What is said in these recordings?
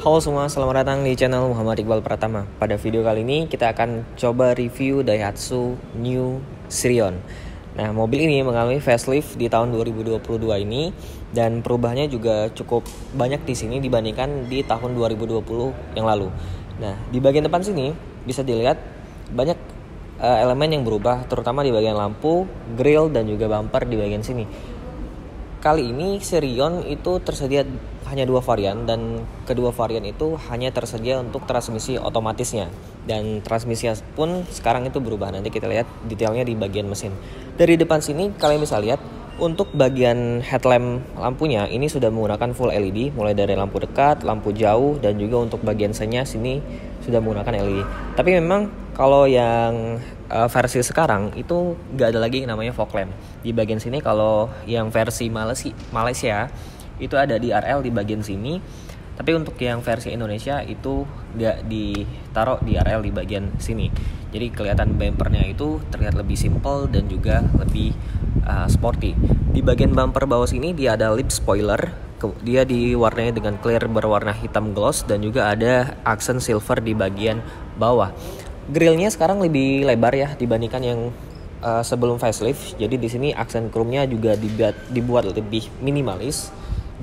Halo semua, selamat datang di channel Muhammad Iqbal Pratama. Pada video kali ini kita akan coba review Daihatsu New Sirion. Nah, mobil ini mengalami facelift di tahun 2022 ini dan perubahannya juga cukup banyak di sini dibandingkan di tahun 2020 yang lalu. Nah, di bagian depan sini bisa dilihat banyak elemen yang berubah, terutama di bagian lampu, grill dan juga bumper di bagian sini. Kali ini Sirion itu tersedia hanya dua varian dan kedua varian itu hanya tersedia untuk transmisi otomatisnya, dan transmisinya pun sekarang itu berubah. Nanti kita lihat detailnya di bagian mesin. Dari depan sini kalian bisa lihat untuk bagian headlamp lampunya ini sudah menggunakan full LED, mulai dari lampu dekat, lampu jauh, dan juga untuk bagian senya sini sudah menggunakan LED. Tapi memang kalau yang versi sekarang itu nggak ada lagi yang namanya fog lamp. Di bagian sini kalau yang versi Malaysia itu ada DRL di bagian sini. Tapi untuk yang versi Indonesia itu nggak ditaruh DRL di bagian sini. Jadi kelihatan bumpernya itu terlihat lebih simple dan juga lebih sporty. Di bagian bumper bawah sini dia ada lip spoiler. Dia diwarnai dengan clear berwarna hitam gloss dan juga ada aksen silver di bagian bawah. Grillnya sekarang lebih lebar ya dibandingkan yang sebelum facelift. Jadi di sini aksen chrome-nya juga dibuat lebih minimalis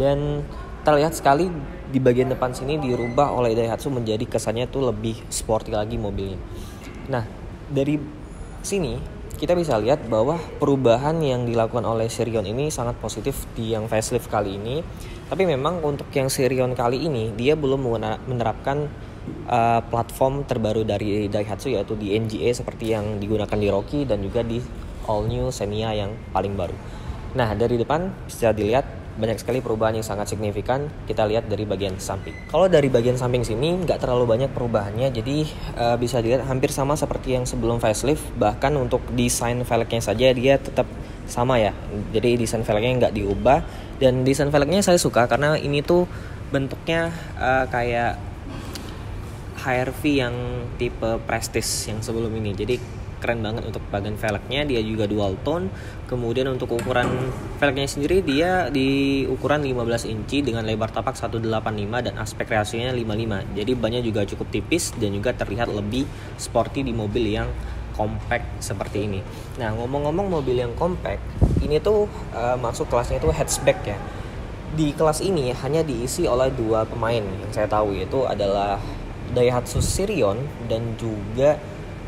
dan terlihat sekali di bagian depan sini dirubah oleh Daihatsu menjadi kesannya tuh lebih sporty lagi mobilnya. Nah, dari sini kita bisa lihat bahwa perubahan yang dilakukan oleh Sirion ini sangat positif di yang facelift kali ini. Tapi memang untuk yang Sirion kali ini dia belum menerapkan platform terbaru dari Daihatsu, yaitu di NGA seperti yang digunakan di Rocky dan juga di All New Xenia yang paling baru. Nah, dari depan bisa dilihat banyak sekali perubahan yang sangat signifikan. Kita lihat dari bagian samping. Kalau dari bagian samping sini nggak terlalu banyak perubahannya, jadi bisa dilihat hampir sama seperti yang sebelum facelift. Bahkan untuk desain velgnya saja dia tetap sama ya. Jadi desain velgnya nggak diubah, dan desain velgnya saya suka karena ini tuh bentuknya kayak HRV yang tipe Prestige yang sebelum ini. Jadi keren banget untuk bagian velgnya, dia juga dual tone. Kemudian untuk ukuran velgnya sendiri dia di ukuran 15 inci dengan lebar tapak 185 dan aspek rasionya 55. Jadi bannya juga cukup tipis dan juga terlihat lebih sporty di mobil yang compact seperti ini. Nah, ngomong-ngomong mobil yang compact, ini tuh masuk kelasnya itu hatchback ya. Di kelas ini hanya diisi oleh dua pemain yang saya tahu, yaitu adalah Daihatsu Sirion dan juga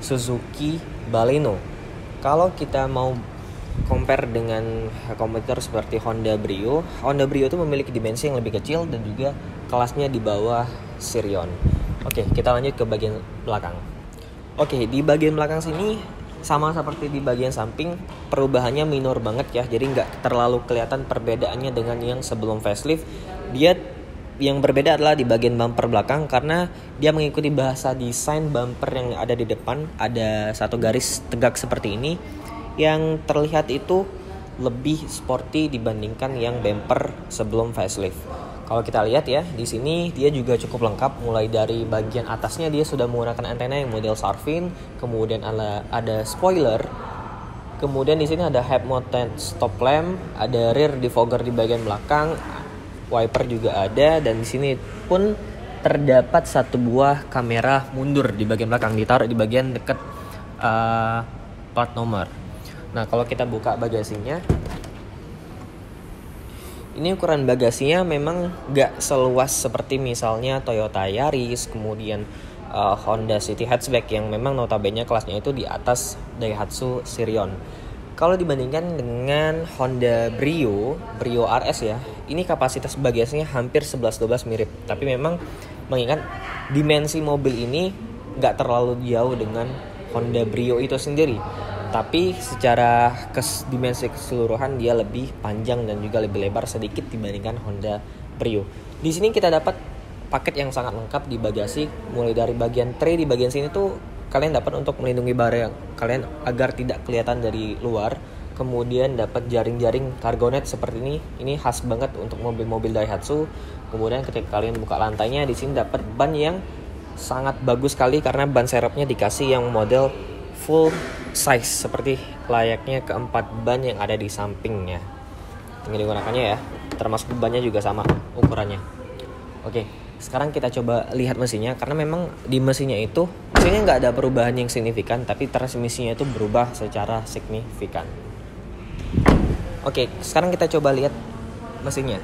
Suzuki Baleno. Kalau kita mau compare dengan kompetitor seperti Honda Brio itu memiliki dimensi yang lebih kecil dan juga kelasnya di bawah Sirion. Oke, kita lanjut ke bagian belakang. Oke, di bagian belakang sini sama seperti di bagian samping, perubahannya minor banget ya. Jadi nggak terlalu kelihatan perbedaannya dengan yang sebelum facelift. Yang berbeda adalah di bagian bumper belakang, karena dia mengikuti bahasa desain bumper yang ada di depan. Ada satu garis tegak seperti ini yang terlihat itu lebih sporty dibandingkan yang bumper sebelum facelift. Kalau kita lihat ya, di sini dia juga cukup lengkap. Mulai dari bagian atasnya dia sudah menggunakan antena yang model Sharfin, kemudian ada spoiler. Kemudian di sini ada head mounted stop lamp, ada rear defogger di bagian belakang, wiper juga ada, dan di sini pun terdapat satu buah kamera mundur di bagian belakang, ditaruh di bagian dekat plat nomor. Nah, kalau kita buka bagasinya, ini ukuran bagasinya memang gak seluas seperti misalnya Toyota Yaris, kemudian Honda City Hatchback yang memang notabene kelasnya itu di atas Daihatsu Sirion. Kalau dibandingkan dengan Honda Brio RS ya, ini kapasitas bagasinya hampir 11-12 mirip. Tapi memang mengingat dimensi mobil ini gak terlalu jauh dengan Honda Brio itu sendiri. Tapi secara dimensi keseluruhan dia lebih panjang dan juga lebih lebar sedikit dibandingkan Honda Brio. Di sini kita dapat paket yang sangat lengkap di bagasi. Mulai dari bagian tray di bagian sini tuh kalian dapat untuk melindungi barang kalian agar tidak kelihatan dari luar. Kemudian dapat jaring-jaring cargonet seperti ini. Ini khas banget untuk mobil-mobil Daihatsu. Kemudian ketika kalian buka lantainya, di sini dapat ban yang sangat bagus sekali karena ban serepnya dikasih yang model full size seperti layaknya keempat ban yang ada di sampingnya. Ini digunakannya ya. Termasuk bannya juga sama ukurannya. Oke, sekarang kita coba lihat mesinnya, karena memang di mesinnya nggak ada perubahan yang signifikan, tapi transmisinya itu berubah secara signifikan. Oke, sekarang kita coba lihat mesinnya.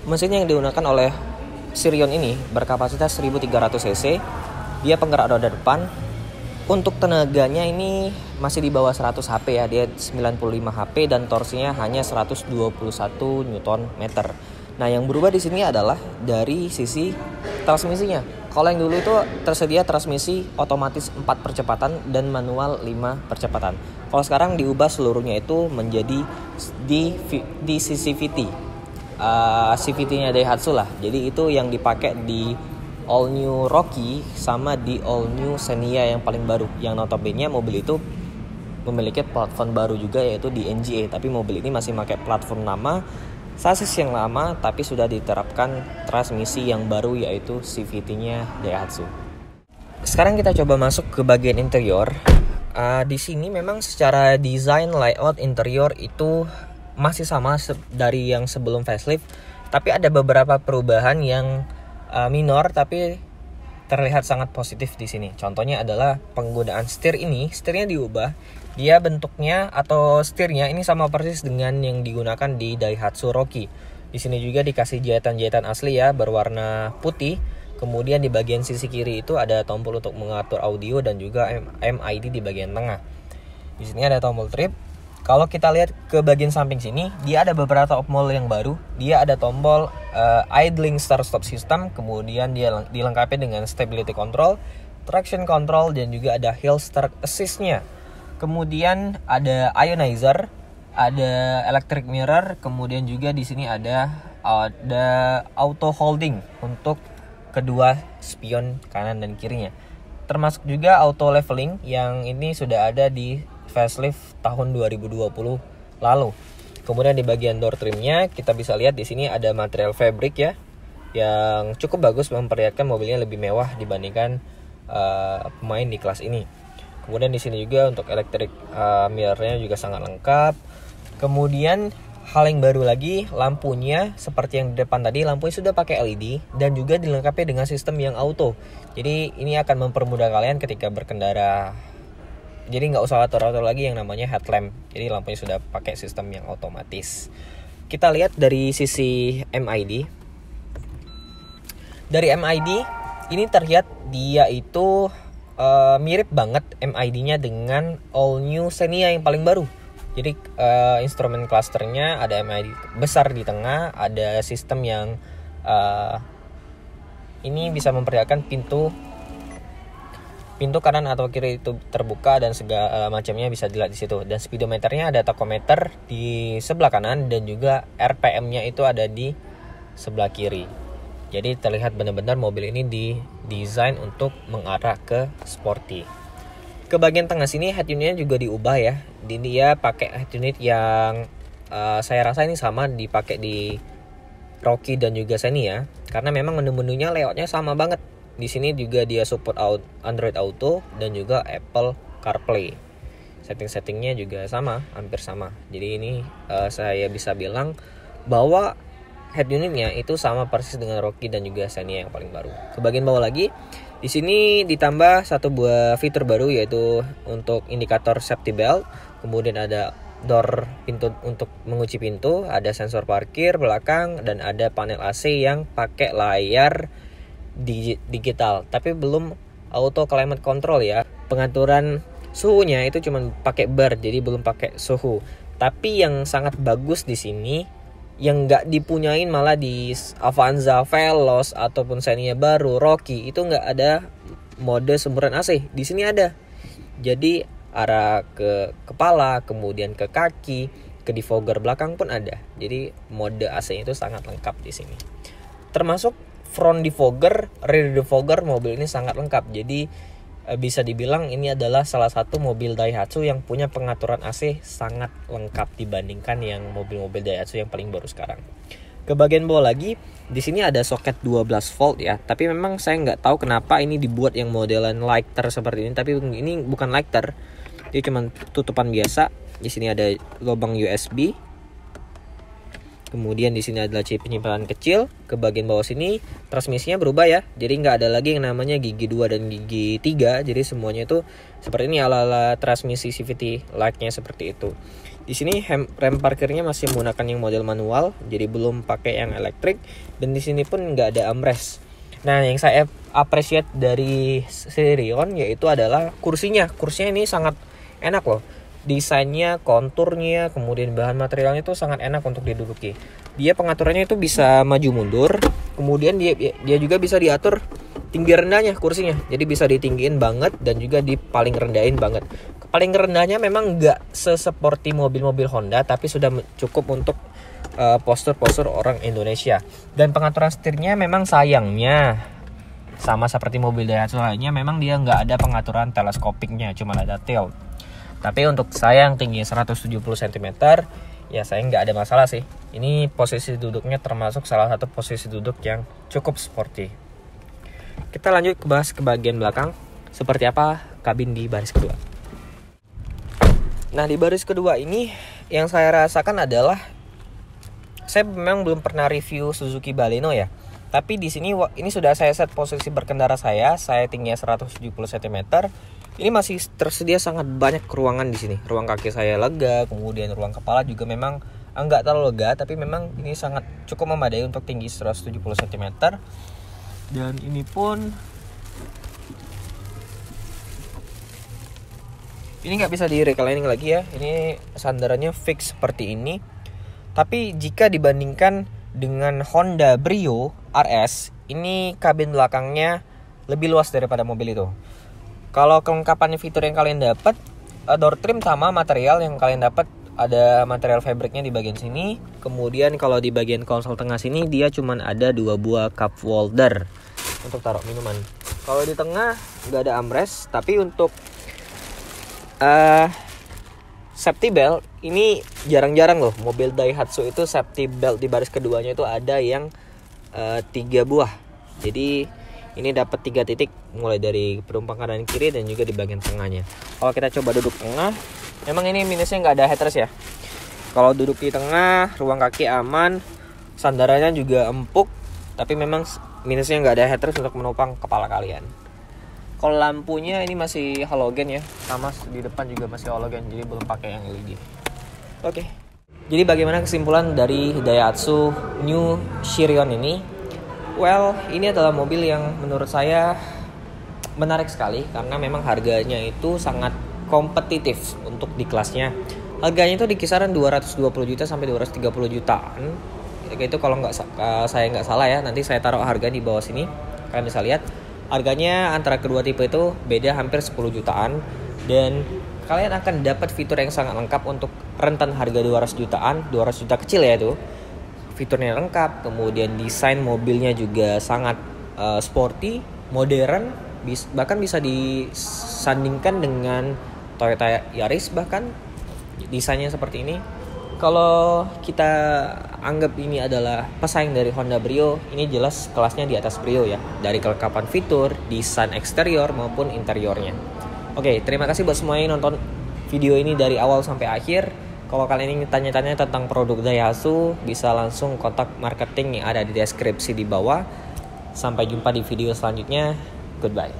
Mesin yang digunakan oleh Sirion ini berkapasitas 1300 cc. Dia penggerak roda depan. Untuk tenaganya ini masih di bawah 100 HP ya. Dia 95 HP dan torsinya hanya 121 Nm. Nah, yang berubah di sini adalah dari sisi transmisinya. Kalau yang dulu itu tersedia transmisi otomatis 4 percepatan dan manual 5 percepatan. Kalau sekarang diubah seluruhnya itu menjadi di sisi CVT. CVT-nya Daihatsu lah. Jadi itu yang dipakai di All New Rocky sama di All New Xenia yang paling baru. Yang notabene mobil itu memiliki platform baru juga, yaitu di NGA. Tapi mobil ini masih pakai platform lama, sasis yang lama, tapi sudah diterapkan transmisi yang baru, yaitu CVT-nya Daihatsu. Sekarang kita coba masuk ke bagian interior. Di sini memang secara desain, layout interior itu masih sama dari yang sebelum facelift, tapi ada beberapa perubahan yang minor tapi terlihat sangat positif di sini. Contohnya adalah penggunaan setirnya diubah. Dia bentuknya atau setirnya ini sama persis dengan yang digunakan di Daihatsu Rocky. Di sini juga dikasih jahitan-jahitan asli ya, berwarna putih. Kemudian di bagian sisi kiri itu ada tombol untuk mengatur audio dan juga MID di bagian tengah. Di sini ada tombol trip. Kalau kita lihat ke bagian samping sini, dia ada beberapa tombol yang baru. Dia ada tombol idling start stop system, kemudian dia dilengkapi dengan stability control, traction control, dan juga ada hill start assist-nya. Kemudian ada ionizer, ada electric mirror, kemudian juga di sini ada auto holding untuk kedua spion kanan dan kirinya. Termasuk juga auto leveling yang ini sudah ada di facelift tahun 2020 lalu. Kemudian di bagian door trimnya kita bisa lihat di sini ada material fabric ya, yang cukup bagus, memperlihatkan mobilnya lebih mewah dibandingkan pemain di kelas ini. Kemudian di sini juga untuk electric mirrornya juga sangat lengkap. Kemudian hal yang baru lagi, lampunya seperti yang di depan tadi, lampunya sudah pakai LED dan juga dilengkapi dengan sistem yang auto. Jadi ini akan mempermudah kalian ketika berkendara. Jadi nggak usah atur-atur lagi yang namanya headlamp. Jadi lampunya sudah pakai sistem yang otomatis. Kita lihat dari sisi MID. Dari MID ini terlihat dia itu mirip banget MID-nya dengan All New Xenia yang paling baru. Jadi instrumen clusternya ada MID besar di tengah, ada sistem yang ini bisa memperlihatkan pintu kanan atau kiri itu terbuka dan segala macamnya bisa dilihat di situ. Dan speedometernya ada tachometer di sebelah kanan dan juga RPM-nya itu ada di sebelah kiri. Jadi terlihat benar-benar mobil ini didesain untuk mengarah ke sporty. Ke bagian tengah sini head unitnya juga diubah ya. Dia pakai head unit yang saya rasa ini sama dipakai di Rocky dan juga Xenia, karena memang menu-menunya layoutnya sama banget. Di sini juga dia support Android Auto dan juga Apple CarPlay. Setting-settingnya juga sama, hampir sama. Jadi ini saya bisa bilang bahwa head unitnya itu sama persis dengan Rocky dan juga Xenia yang paling baru. Ke bagian bawah lagi, di sini ditambah satu buah fitur baru, yaitu untuk indikator safety belt. Kemudian ada door pintu untuk mengunci pintu, ada sensor parkir belakang, dan ada panel AC yang pakai layar digital, tapi belum auto climate control ya. Pengaturan suhunya itu cuma pakai bar, jadi belum pakai suhu. Tapi yang sangat bagus di sini, yang nggak dipunyain malah di Avanza, Veloz ataupun Xenia baru, Rocky, itu nggak ada mode semburan AC. Di sini ada. Jadi arah ke kepala, kemudian ke kaki, ke defogger belakang pun ada. Jadi mode AC itu sangat lengkap di sini. Termasuk front defogger, rear defogger, mobil ini sangat lengkap. Jadi bisa dibilang ini adalah salah satu mobil Daihatsu yang punya pengaturan AC sangat lengkap dibandingkan yang mobil-mobil Daihatsu yang paling baru sekarang. Ke bagian bawah lagi, di sini ada soket 12 volt ya. Tapi memang saya nggak tahu kenapa ini dibuat yang modelan lighter seperti ini. Tapi ini bukan lighter, dia cuma tutupan biasa. Di sini ada lubang USB. Kemudian di sini adalah chip penyimpanan kecil. Ke bagian bawah sini transmisinya berubah ya. Jadi nggak ada lagi yang namanya gigi 2 dan gigi 3. Jadi semuanya itu seperti ini, ala-ala transmisi CVT like-nya seperti itu. Di sini rem parkirnya masih menggunakan yang model manual, jadi belum pakai yang elektrik. Dan di sini pun nggak ada armrest. Nah, yang saya appreciate dari Sirion yaitu adalah kursinya. Kursinya ini sangat enak loh. Desainnya, konturnya, kemudian bahan materialnya itu sangat enak untuk diduduki. Dia pengaturannya itu bisa maju mundur, kemudian dia juga bisa diatur tinggi rendahnya kursinya. Jadi bisa ditinggiin banget dan juga di paling rendahin banget. Paling rendahnya memang nggak seseperti mobil-mobil Honda, tapi sudah cukup untuk postur-postur orang Indonesia. Dan pengaturan setirnya memang sayangnya sama seperti mobil Daihatsu lainnya, memang dia nggak ada pengaturan teleskopiknya, cuma ada tilt. Tapi untuk saya yang tinggi 170 cm, ya saya nggak ada masalah sih. Ini posisi duduknya termasuk salah satu posisi duduk yang cukup sporty. Kita lanjut bahas ke bagian belakang, seperti apa kabin di baris kedua. Nah, di baris kedua ini yang saya rasakan adalah, saya memang belum pernah review Suzuki Baleno ya. Tapi di sini ini sudah saya set posisi berkendara saya tingginya 170 cm. Ini masih tersedia sangat banyak ruangan di sini. Ruang kaki saya lega, kemudian ruang kepala juga memang enggak terlalu lega, tapi memang ini sangat cukup memadai untuk tinggi 170 cm. Dan ini pun ini nggak bisa di reclining lagi ya. Ini sandarannya fix seperti ini. Tapi jika dibandingkan dengan Honda Brio RS, ini kabin belakangnya lebih luas daripada mobil itu. Kalau kelengkapan fitur yang kalian dapat, door trim sama material yang kalian dapat, ada material fabricnya di bagian sini. Kemudian kalau di bagian konsol tengah sini dia cuman ada 2 buah cup holder untuk taruh minuman. Kalau di tengah nggak ada armrest, tapi untuk safety belt ini jarang-jarang loh. Mobil Daihatsu itu safety belt di baris keduanya itu ada yang 3 buah. Jadi ini dapat 3 titik mulai dari penumpang kanan kiri dan juga di bagian tengahnya. Kalau kita coba duduk tengah, memang ini minusnya nggak ada headrest ya. Kalau duduk di tengah, ruang kaki aman, sandarannya juga empuk, tapi memang minusnya nggak ada headrest untuk menopang kepala kalian. Kalau lampunya ini masih halogen ya, sama di depan juga masih halogen, jadi belum pakai yang LED. Oke. Jadi bagaimana kesimpulan dari Daihatsu New Sirion ini? Well, ini adalah mobil yang menurut saya menarik sekali karena memang harganya itu sangat kompetitif untuk di kelasnya. Harganya itu di kisaran 220 juta sampai 230 jutaan. Itu kalau saya nggak salah ya, nanti saya taruh harga di bawah sini. Kalian bisa lihat harganya antara kedua tipe itu beda hampir 10 jutaan, dan kalian akan dapat fitur yang sangat lengkap untuk rentan harga 200 jutaan, 200 juta kecil ya itu. Fiturnya lengkap, kemudian desain mobilnya juga sangat sporty, modern, bahkan bisa disandingkan dengan Toyota Yaris, bahkan desainnya seperti ini. Kalau kita anggap ini adalah pesaing dari Honda Brio, ini jelas kelasnya di atas Brio ya, dari kelengkapan fitur, desain eksterior maupun interiornya. Oke, terima kasih buat semua yang nonton video ini dari awal sampai akhir. Kalau kalian ingin tanya-tanya tentang produk Daihatsu, bisa langsung kontak marketing yang ada di deskripsi di bawah. Sampai jumpa di video selanjutnya. Goodbye.